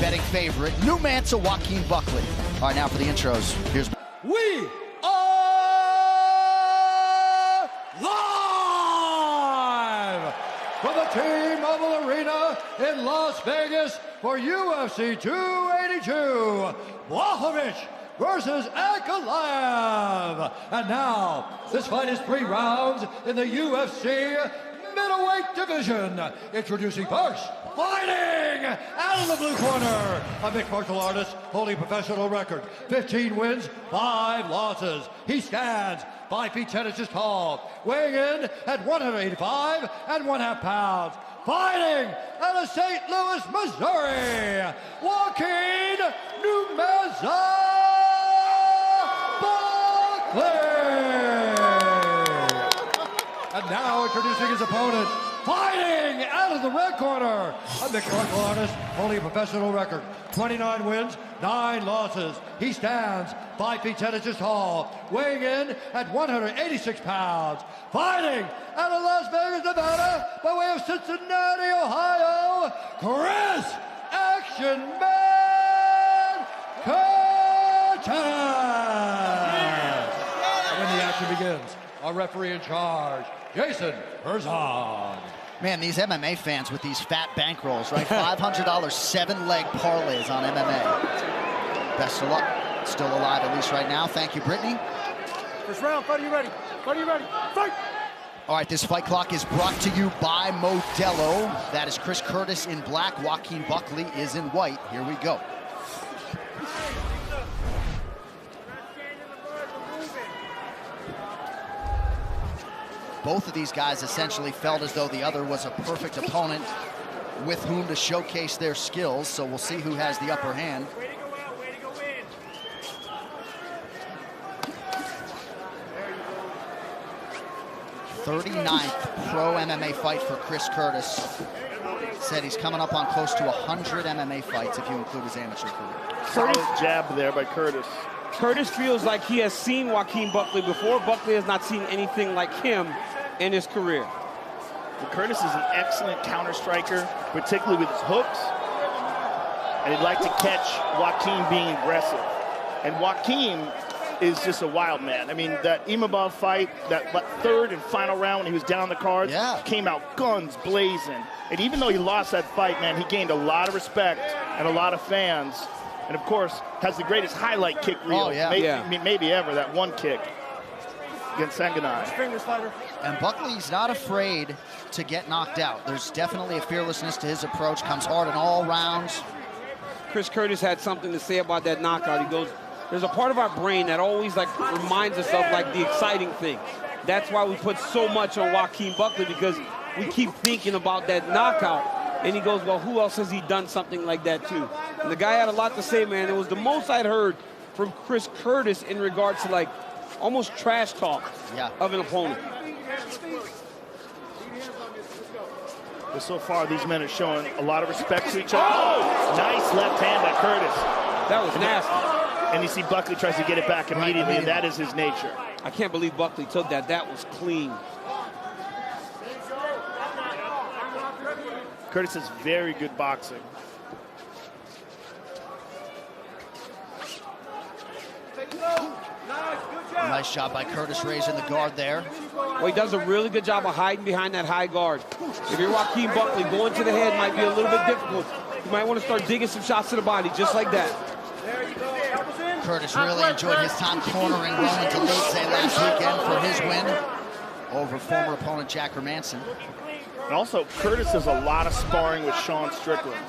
betting favorite, New Mansa Joaquin Buckley. All right, now for the intros. Here's. We are live from the T-Mobile Arena in Las Vegas for UFC 282. Blachowicz versus Ankalaev. And now, this fight is 3 rounds in the UFC middleweight division. Introducing first, fighting out of the blue corner, a mixed martial artist holding a professional record, 15 wins, 5 losses. He stands 5 feet 10 inches tall, weighing in at 185 1/2 pounds. Fighting out of St. Louis, Missouri, Joaquin New Mansa Buckley. And now introducing his opponent, fighting out of the red corner, a mixed martial artist holding a professional record, 29 wins, 9 losses. He stands 5 feet 10 inches tall, weighing in at 186 pounds. Fighting out of Las Vegas, Nevada, by way of Cincinnati, Ohio, Chris Action Man Curtis. And when the action begins, our referee in charge, Jason Herzog. Man, these MMA fans with these fat bankrolls, right? $500 7-leg parlays on MMA. Best of luck. Still alive, at least right now. Thank you, Brittany. First round, fight, are you ready? Fight, are you ready? Fight! All right, this fight clock is brought to you by Modelo. That is Chris Curtis in black. Joaquin Buckley is in white. Here we go. Both of these guys essentially felt as though the other was a perfect opponent with whom to showcase their skills, so we'll see who has the upper hand. Way to go out, way to go in. 39th pro MMA fight for Chris Curtis. Said he's coming up on close to 100 MMA fights if you include his amateur career. Solid jab there by Curtis. Curtis feels like he has seen Joaquin Buckley before. Buckley has not seen anything like him in his career. Well, Curtis is an excellent counter striker, particularly with his hooks. And he'd like to catch Joaquin being aggressive. And Joaquin is just a wild man. I mean, that Imavov fight, that third and final round when he was down the cards, came out guns blazing. And even though he lost that fight, man, he gained a lot of respect and a lot of fans. And of course, has the greatest highlight kick reel, maybe ever, that one kick against Sanganai. Fingers, fighter. And Buckley's not afraid to get knocked out. There's definitely a fearlessness to his approach, comes hard in all rounds. Chris Curtis had something to say about that knockout. He goes, there's a part of our brain that always reminds us of the exciting thing. That's why we put so much on Joaquin Buckley, because we keep thinking about that knockout. And he goes, well, who else has he done something like that to? And the guy had a lot to say, man. It was the most I'd heard from Chris Curtis in regards to almost trash talk of an opponent. But so far, these men are showing a lot of respect to each other. Oh! Nice left hand by Curtis. That was nasty. And you see Buckley tries to get it back immediately, and that is his nature. I can't believe Buckley took that. That was clean. Curtis has very good boxing. Nice job by Curtis raising the guard there. Well, he does a really good job of hiding behind that high guard. If you're Joaquin Buckley, going to the head might be a little bit difficult. You might want to start digging some shots to the body, just like that. Curtis really enjoyed his time cornering Roman Dolidze last weekend for his win over former opponent Jack Hermanson. And also, Curtis does a lot of sparring with Sean Strickland,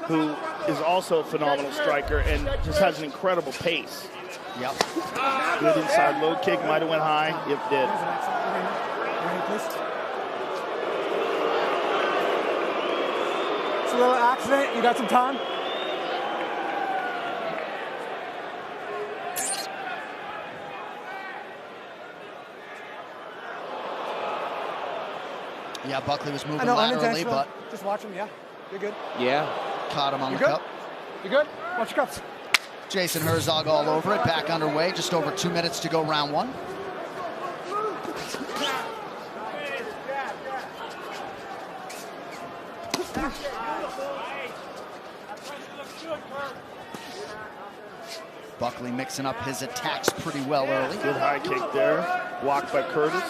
who is also a phenomenal striker and just has an incredible pace. Yep. Good inside low kick, might have went high. Yep, did. It's a little accident. You got some time? Yeah, Buckley was moving laterally, but just watch him. Yeah, you're good. Yeah, caught him on the good? cup. You good? Watch your cups. Jason Herzog all over it, back underway, just over 2 minutes to go round one. Buckley mixing up his attacks pretty well early. Good high kick there. Blocked by Curtis.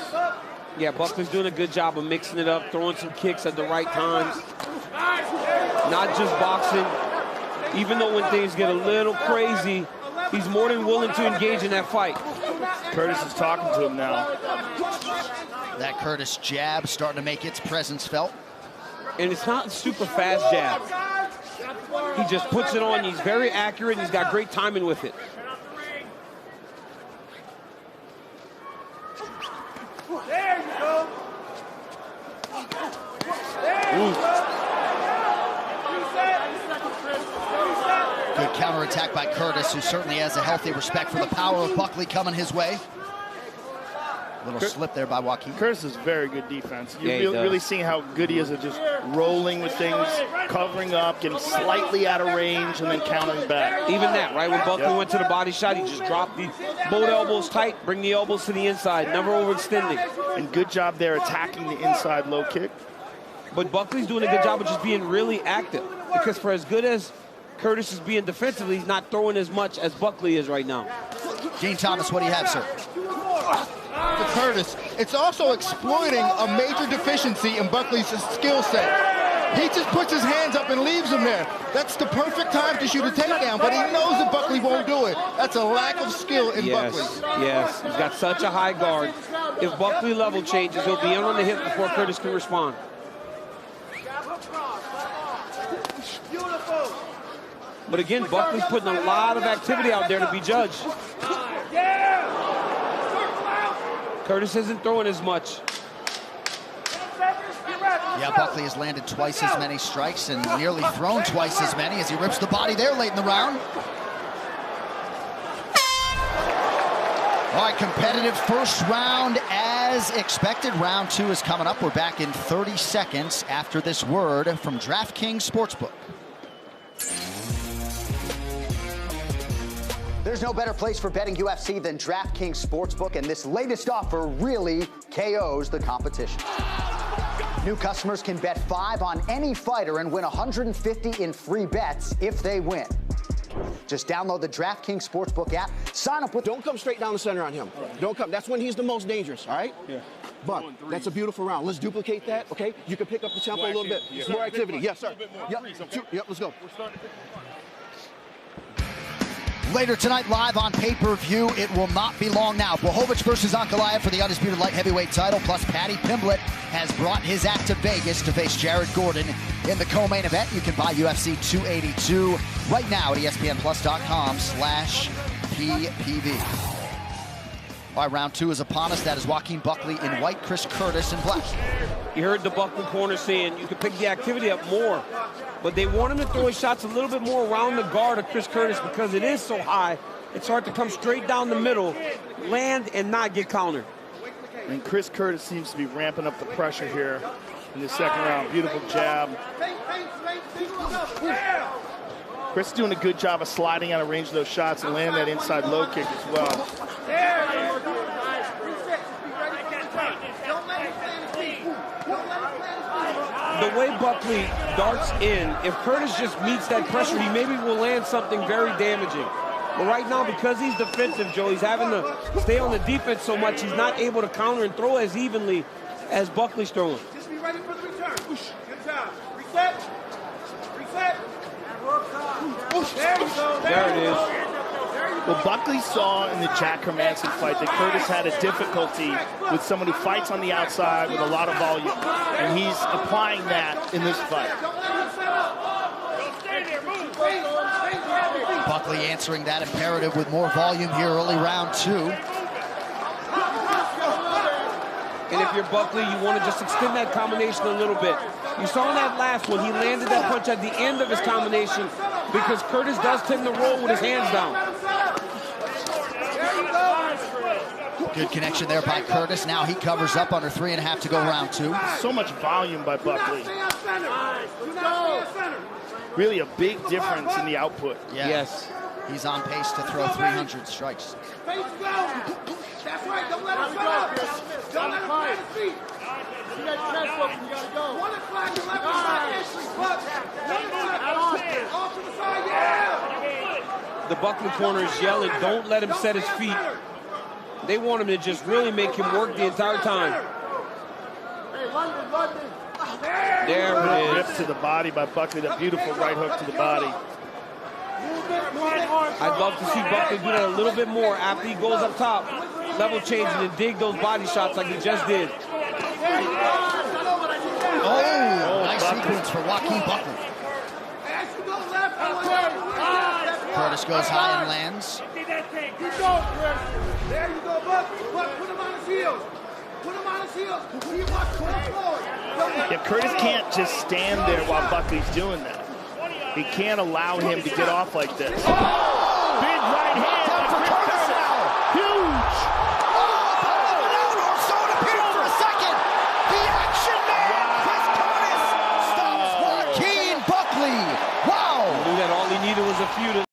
Yeah, Buckley's doing a good job of mixing it up, throwing some kicks at the right times. Not just boxing. Even though when things get a little crazy, he's more than willing to engage in that fight. Curtis is talking to him now. That Curtis jab starting to make its presence felt. And it's not a super fast jab. He just puts it on. He's very accurate. And he's got great timing with it. There you go. Good counterattack by Curtis, who certainly has a healthy respect for the power of Buckley coming his way. Little slip there by Joaquin. Curtis is very good defense. You're Yeah, really seeing how good he is at just rolling with things, covering up, getting slightly out of range, and then countering back. Even that, right? When Buckley went to the body shot, he just dropped both elbows tight, bring the elbows to the inside, never overextending. And good job there attacking the inside low kick. But Buckley's doing a good job of just being really active. Because for as good as Curtis is being defensively, he's not throwing as much as Buckley is right now. Gene Thomas, what do you have, sir? To Curtis, it's also exploiting a major deficiency in Buckley's skill set. He just puts his hands up and leaves him there. That's the perfect time to shoot a takedown, but he knows that Buckley won't do it. That's a lack of skill in Buckley. Yes, he's got such a high guard. If Buckley level changes, he'll be in on the hip before Curtis can respond. But again, Buckley's putting a lot of activity out there to be judged. Curtis isn't throwing as much. Yeah, Buckley has landed twice as many strikes and nearly thrown twice as many as he rips the body there late in the round. All right, competitive first round as expected. Round two is coming up. We're back in 30 seconds after this word from DraftKings Sportsbook. There's no better place for betting UFC than DraftKings Sportsbook, and this latest offer really KOs the competition. New customers can bet $5 on any fighter and win $150 in free bets if they win. Just download the DraftKings Sportsbook app, sign up with... Don't come straight down the center on him. Don't come. That's when he's the most dangerous, all right? Yeah. But that's a beautiful round. Let's duplicate that, okay? You can pick up the tempo a little bit. More activity. Yes, sir. Yep, let's go. Later tonight, live on pay-per-view. It will not be long now. Blachowicz versus Ankalaev for the undisputed light heavyweight title. Plus, Paddy Pimblett has brought his act to Vegas to face Jared Gordon in the co-main event. You can buy UFC 282 right now at ESPNplus.com/PPV. All right, round two is upon us. That is Joaquin Buckley in white, Chris Curtis in black. You heard the Buckley corner saying you can pick the activity up more, but they want him to throw his shots a little bit more around the guard of Chris Curtis because it is so high. It's hard to come straight down the middle, land, and not get countered. And Chris Curtis seems to be ramping up the pressure here in the second round. Beautiful jab. Chris is doing a good job of sliding out of range of those shots and landing that inside low kick as well. The way Buckley darts in, if Curtis just meets that pressure, he maybe will land something very damaging. But right now, because he's defensive, Joe, he's having to stay on the defense so much, he's not able to counter and throw as evenly as Buckley's throwing. Just be ready for the return. Good job. Reset. Reset. There you go. There it is. Well, Buckley saw in the Jack Hermanson fight that Curtis had a difficulty with someone who fights on the outside with a lot of volume, and he's applying that in this fight. Buckley answering that imperative with more volume here early round two. And if you're Buckley, you want to just extend that combination a little bit. You saw in that last one, he landed that punch at the end of his combination because Curtis does tend to roll with his hands down. Good connection there by Curtis. Now he covers up under 3.5 to go round two. So much volume by Buckley. Really a big difference in the output. Yeah. Yes. He's on pace to throw 300 strikes. That's right. Don't let him stop. Don't let him plant his feet. You got your chest open. You got to go. One o'clock, 11 o'clock entry. One o'clock, off to the side. Yeah. The Buckley corner is yelling, don't let him set his feet. They want him to just really make him work the entire time. There it is. Rip to the body by Buckley. That beautiful right hook to the body. I'd love to see Buckley do that a little bit more after he goes up top, level change, and dig those body shots like he just did. Oh, nice sequence for Joaquin Buckley. Curtis goes high and lands. There you go, Buck. Put him on his heels. Put him on his heels. When you watch forward. Yeah, Curtis can't just stand there while Buckley's doing that. He can't allow him to get off like this. Big right hand by Chris Curtis. Huge. So it appeared for a second. The action man, Chris Curtis, stops Joaquin Buckley. Wow. Knew that all he needed was a few to